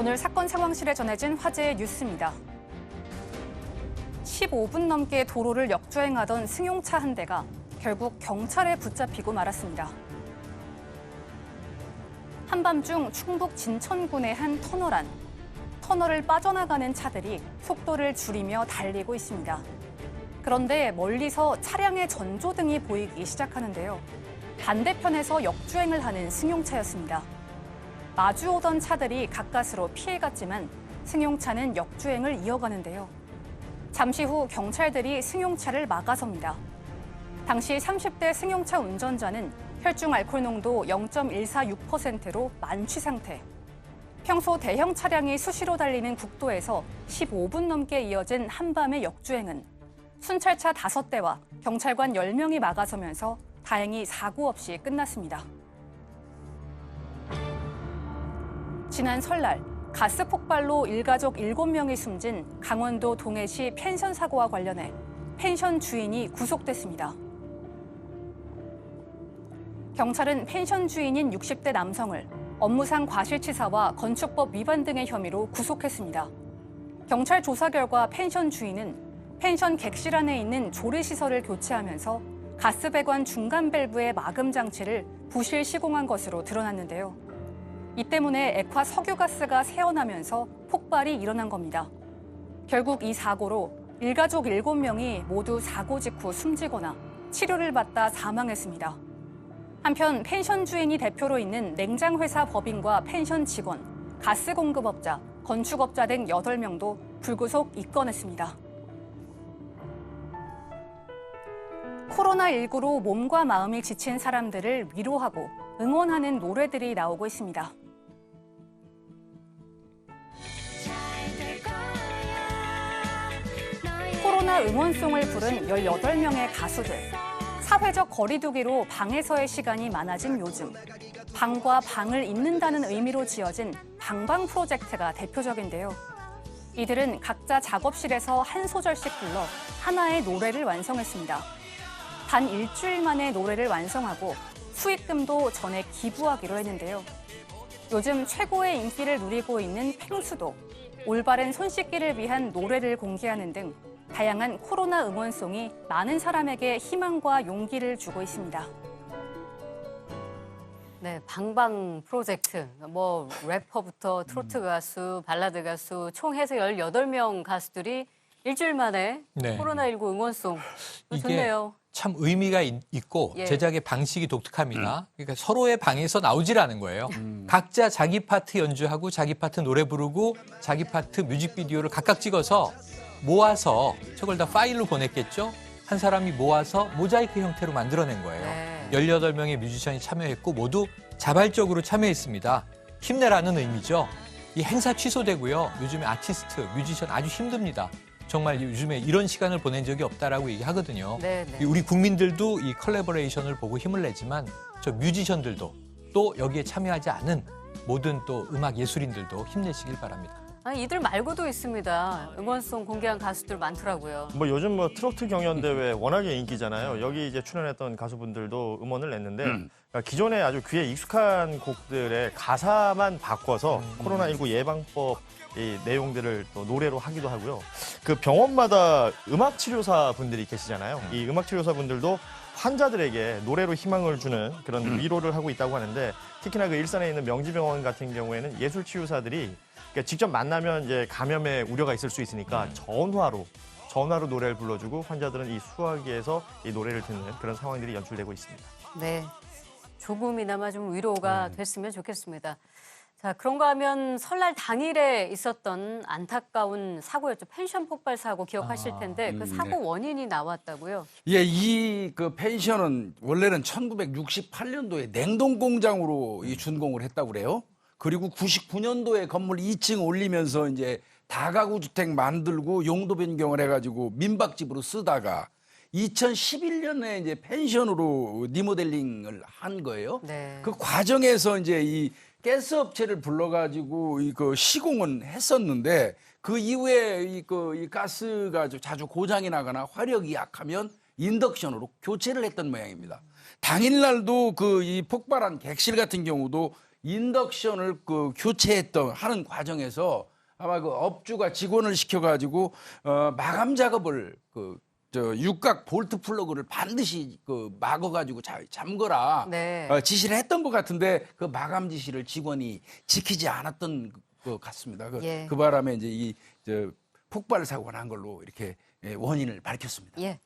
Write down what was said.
오늘 사건 상황실에 전해진 화제의 뉴스입니다. 15분 넘게 도로를 역주행하던 승용차 한 대가 결국 경찰에 붙잡히고 말았습니다. 한밤중 충북 진천군의 한 터널 안. 터널을 빠져나가는 차들이 속도를 줄이며 달리고 있습니다. 그런데 멀리서 차량의 전조등이 보이기 시작하는데요. 반대편에서 역주행을 하는 승용차였습니다. 마주오던 차들이 가까스로 피해갔지만 승용차는 역주행을 이어가는데요. 잠시 후 경찰들이 승용차를 막아섭니다. 당시 30대 승용차 운전자는 혈중 알코올 농도 0.146%로 만취 상태. 평소 대형 차량이 수시로 달리는 국도에서 15분 넘게 이어진 한밤의 역주행은 순찰차 5대와 경찰관 10명이 막아서면서 다행히 사고 없이 끝났습니다. 지난 설날 가스 폭발로 일가족 7명이 숨진 강원도 동해시 펜션 사고와 관련해 펜션 주인이 구속됐습니다. 경찰은 펜션 주인인 60대 남성을 업무상 과실치사와 건축법 위반 등의 혐의로 구속했습니다. 경찰 조사 결과 펜션 주인은 펜션 객실 안에 있는 조리시설을 교체하면서 가스 배관 중간 밸브의 마금 장치를 부실 시공한 것으로 드러났는데요. 이 때문에 액화 석유가스가 새어나면서 폭발이 일어난 겁니다. 결국 이 사고로 일가족 7명이 모두 사고 직후 숨지거나 치료를 받다 사망했습니다. 한편 펜션 주인이 대표로 있는 냉장회사 법인과 펜션 직원, 가스 공급업자, 건축업자 등 8명도 불구속 입건했습니다. 코로나19로 몸과 마음이 지친 사람들을 위로하고 응원하는 노래들이 나오고 있습니다. 코로나 응원송을 부른 18명의 가수들. 사회적 거리두기로 방에서의 시간이 많아진 요즘. 방과 방을 잇는다는 의미로 지어진 방방 프로젝트가 대표적인데요. 이들은 각자 작업실에서 한 소절씩 불러 하나의 노래를 완성했습니다. 단 일주일 만에 노래를 완성하고 수익금도 전액 기부하기로 했는데요. 요즘 최고의 인기를 누리고 있는 펭수도 올바른 손 씻기를 위한 노래를 공개하는 등 다양한 코로나 응원송이 많은 사람에게 희망과 용기를 주고 있습니다. 네, 방방 프로젝트. 뭐 래퍼부터 트로트 가수, 발라드 가수 총 해서 18명 가수들이 일주일 만에 네. 코로나19 응원송. 좋네요. 참 의미가 있고 예. 제작의 방식이 독특합니다. 그러니까 서로의 방에서 나오질 않은 거예요. 각자 자기 파트 연주하고 자기 파트 노래 부르고 자기 파트 뮤직비디오를 각각 찍어서 모아서 저걸 다 파일로 보냈겠죠. 한 사람이 모아서 모자이크 형태로 만들어낸 거예요. 네. 18명의 뮤지션이 참여했고 모두 자발적으로 참여했습니다. 힘내라는 의미죠. 이 행사 취소되고요. 요즘에 아티스트, 뮤지션 아주 힘듭니다. 정말 요즘에 이런 시간을 보낸 적이 없다라고 얘기하거든요. 네, 네. 우리 국민들도 이 컬래버레이션을 보고 힘을 내지만 저 뮤지션들도 또 여기에 참여하지 않은 모든 또 음악 예술인들도 힘내시길 바랍니다. 아니, 이들 말고도 있습니다. 응원송 공개한 가수들 많더라고요. 뭐 요즘 뭐 트로트 경연대회 워낙에 인기잖아요. 여기 이제 출연했던 가수분들도 음원을 냈는데 그러니까 기존에 아주 귀에 익숙한 곡들의 가사만 바꿔서 코로나19 예방법 이 내용들을 또 노래로 하기도 하고요. 그 병원마다 음악치료사 분들이 계시잖아요. 이 음악치료사 분들도 환자들에게 노래로 희망을 주는 그런 위로를 하고 있다고 하는데 특히나 그 일산에 있는 명지병원 같은 경우에는 예술치유사들이 그러니까 직접 만나면 이제 감염의 우려가 있을 수 있으니까 전화로 노래를 불러주고 환자들은 이 수화기에서 이 노래를 듣는 그런 상황들이 연출되고 있습니다. 네, 조금이나마 좀 위로가 됐으면 좋겠습니다. 자, 그런가 하면 설날 당일에 있었던 안타까운 사고였죠. 펜션 폭발 사고 기억하실 텐데 그 사고 원인이 나왔다고요? 예, 이 그 펜션은 원래는 1968년도에 냉동 공장으로 이 준공을 했다고 그래요. 그리고 99년도에 건물 2층 올리면서 이제 다가구 주택 만들고 용도 변경을 해가지고 민박집으로 쓰다가 2011년에 이제 펜션으로 리모델링을 한 거예요. 네. 그 과정에서 이제 이 가스 업체를 불러가지고 그 시공은 했었는데 그 이후에 이 가스가 자주 고장이 나거나 화력이 약하면 인덕션으로 교체를 했던 모양입니다. 당일날도 그 이 폭발한 객실 같은 경우도 인덕션을 그 하는 과정에서 아마 그 업주가 직원을 시켜가지고 마감 작업을 육각 볼트 플러그를 반드시 막아가지고 잠거라 네. 지시를 했던 것 같은데 그 마감 지시를 직원이 지키지 않았던 것 같습니다. 예. 그 바람에 이제 폭발 사고가 난 걸로 이렇게 원인을 밝혔습니다. 예.